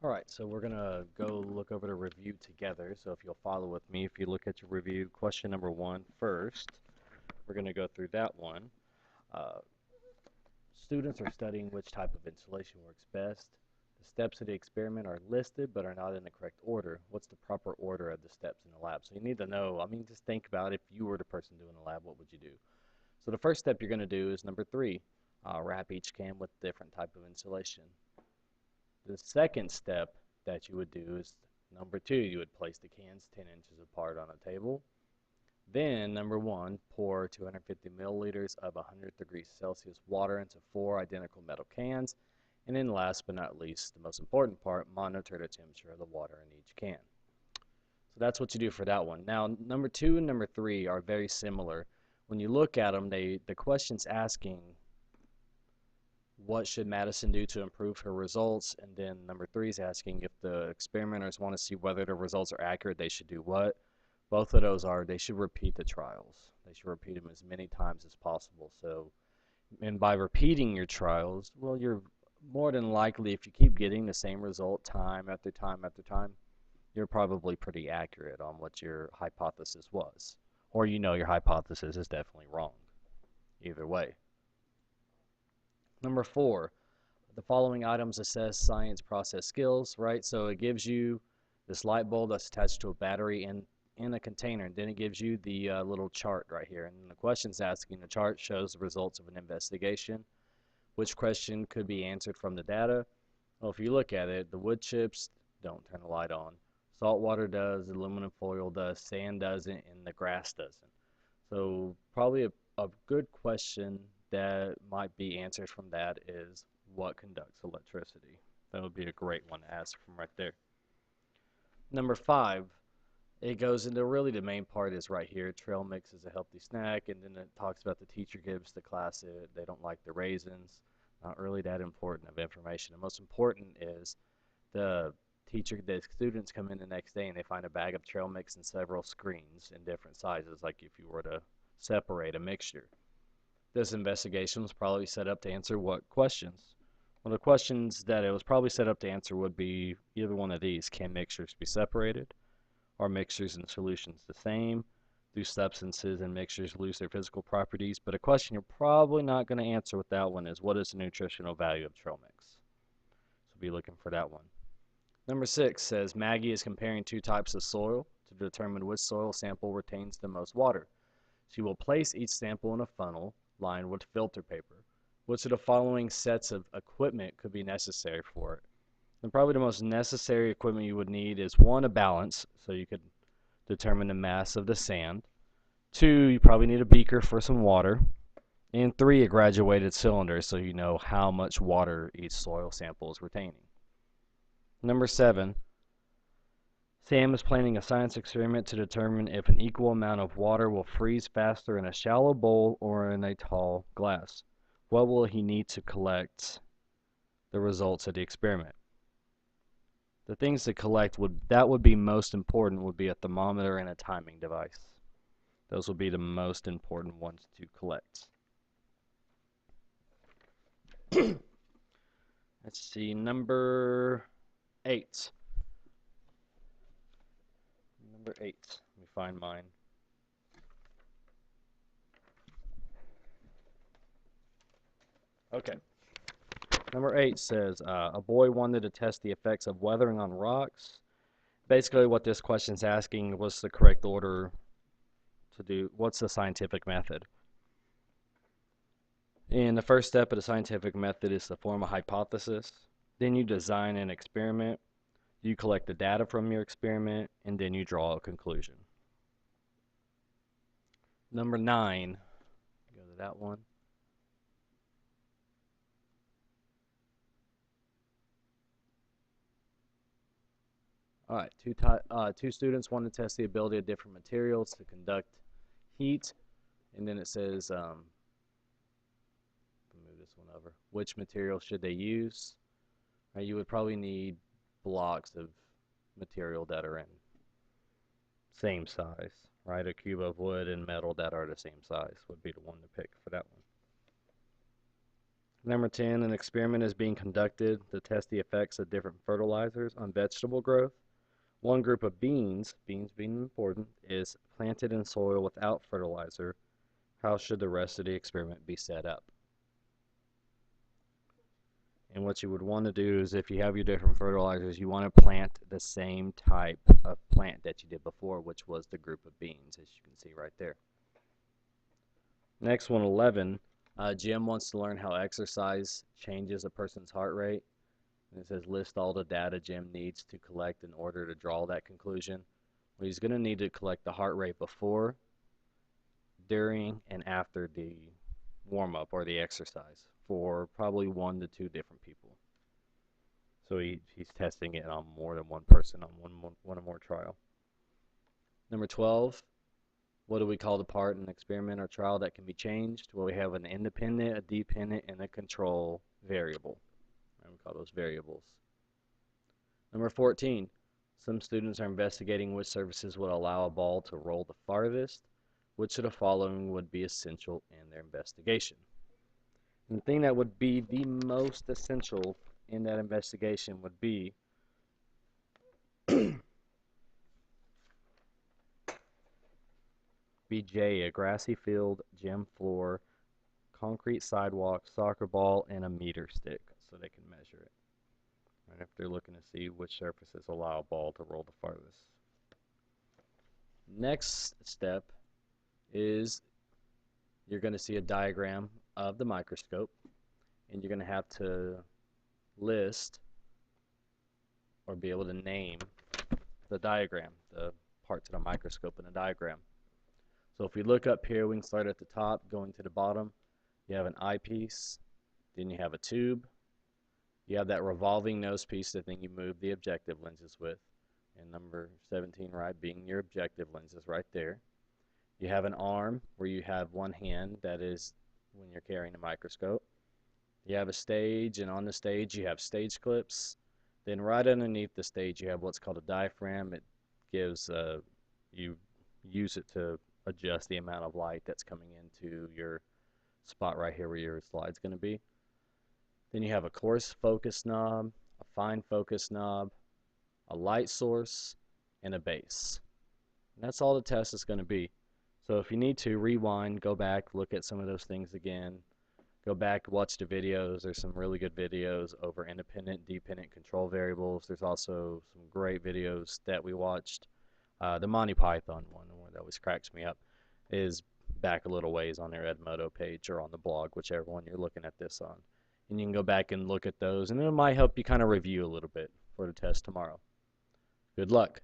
All right, so we're gonna go look over the review together. So if you'll follow with me, if you look at your review, question number one first, we're gonna go through that one. Uh, Students are studying which type of insulation works best. The steps of the experiment are listed but are not in the correct order. What's the proper order of the steps in the lab? So you need to know, just think about if you were the person doing the lab, what would you do? So the first step you're gonna do is number three, wrap each can with different type of insulation. The second step that you would do is number two, you would place the cans 10 inches apart on a table. Then, number one, pour 250 milliliters of 100 degrees Celsius water into four identical metal cans. And then last but not least, the most important part, monitor the temperature of the water in each can. So that's what you do for that one. Now, number two and number three are very similar. When you look at them, the question's asking what should Madison do to improve her results, and then number three is asking if the experimenters want to see whether the results are accurate, they should do what. Both of those are they should repeat the trials. They should repeat them as many times as possible. So, and by repeating your trials, well, you're more than likely, if you keep getting the same result time after time after time, you're probably pretty accurate on what your hypothesis was. Or you know your hypothesis is definitely wrong. Either way. Number four, the following items assess science process skills, right? So it gives you this light bulb that's attached to a battery in a container, and then it gives you the little chart right here. And the question's asking, the chart shows the results of an investigation. Which question could be answered from the data? Well, if you look at it, the wood chips don't turn the light on. Salt water does, aluminum foil does, sand doesn't, and the grass doesn't. So probably a good question that might be answered from that is what conducts electricity? That would be a great one to ask from right there. Number five, it goes into really the main part is right here. Trail mix is a healthy snack, and then it talks about the teacher gives the class it. They don't like the raisins. Not really that important of information. The most important is the the students come in the next day and they find a bag of trail mix and several screens in different sizes, like if you were to separate a mixture. This investigation was probably set up to answer what questions? Well, the questions that it was probably set up to answer would be either one of these. Can mixtures be separated? Are mixtures and solutions the same? Do substances and mixtures lose their physical properties? But a question you're probably not going to answer with that one is what is the nutritional value of trail mix? So be looking for that one. Number six says Maggie is comparing two types of soil to determine which soil sample retains the most water. She will place each sample in a funnel lined with filter paper. Which of the following sets of equipment could be necessary for it? And probably the most necessary equipment you would need is one, a balance, so you could determine the mass of the sand. Two, you probably need a beaker for some water. And three, a graduated cylinder, so you know how much water each soil sample is retaining. Number seven, Sam is planning a science experiment to determine if an equal amount of water will freeze faster in a shallow bowl or in a tall glass. What will he need to collect the results of the experiment? The things to collect would be most important would be a thermometer and a timing device. Those will be the most important ones to collect. Let's see, number eight. Number eight. Let me find mine. Okay. Number eight says a boy wanted to test the effects of weathering on rocks. Basically, what this question is asking, what's the correct order to do? What's the scientific method? And the first step of the scientific method is to form a hypothesis. Then you design an experiment. You collect the data from your experiment, and then you draw a conclusion. Number nine, go to that one. All right, two students want to test the ability of different materials to conduct heat, and then it says, move this one over. Which material should they use? Right, you would probably need blocks of material that are in same size, right? A cube of wood and metal that are the same size would be the one to pick for that one. Number 10, an experiment is being conducted to test the effects of different fertilizers on vegetable growth. One group of beans being important, is planted in soil without fertilizer. How should the rest of the experiment be set up? And what you would want to do is, if you have your different fertilizers, you want to plant the same type of plant that you did before, which was the group of beans, as you can see right there. Next one, 11. Jim wants to learn how exercise changes a person's heart rate. And it says list all the data Jim needs to collect in order to draw that conclusion. Well, he's going to need to collect the heart rate before, during, and after the warm-up or the exercise for probably 1 to 2 different people. So he's testing it on more than one person on one or more trial. Number 12, what do we call the part in an experiment or trial that can be changed? Well, we have an independent, a dependent, and a control variable. And we call those variables. Number 14, some students are investigating which surfaces would allow a ball to roll the farthest. Which of the following would be essential in their investigation? And the thing that would be the most essential in that investigation would be J, a grassy field, gym floor, concrete sidewalk, soccer ball, and a meter stick, so they can measure it. Right, if they're looking to see which surfaces allow a ball to roll the farthest. Next step is you're going to see a diagram of the microscope, and you're going to have to list or be able to name the diagram, the parts of the microscope in the diagram. So if we look up here, we can start at the top, going to the bottom. You have an eyepiece, then you have a tube, you have that revolving nose piece, the thing you move the objective lenses with, and number 17 right being your objective lenses right there. You have an arm where you have one hand, that is when you're carrying a microscope. You have a stage, and on the stage you have stage clips. Then right underneath the stage you have what's called a diaphragm. It gives, you use it to adjust the amount of light that's coming into your spot right here where your slide's going to be. Then you have a coarse focus knob, a fine focus knob, a light source, and a base. And that's all the test is going to be. So if you need to, rewind, go back, look at some of those things again. Go back, watch the videos. There's some really good videos over independent, dependent control variables. There's also some great videos that we watched. The Monty Python one that always cracks me up is back a little ways on their Edmodo page or on the blog, whichever one you're looking at this on. And you can go back and look at those, and it might help you kind of review a little bit for the test tomorrow. Good luck.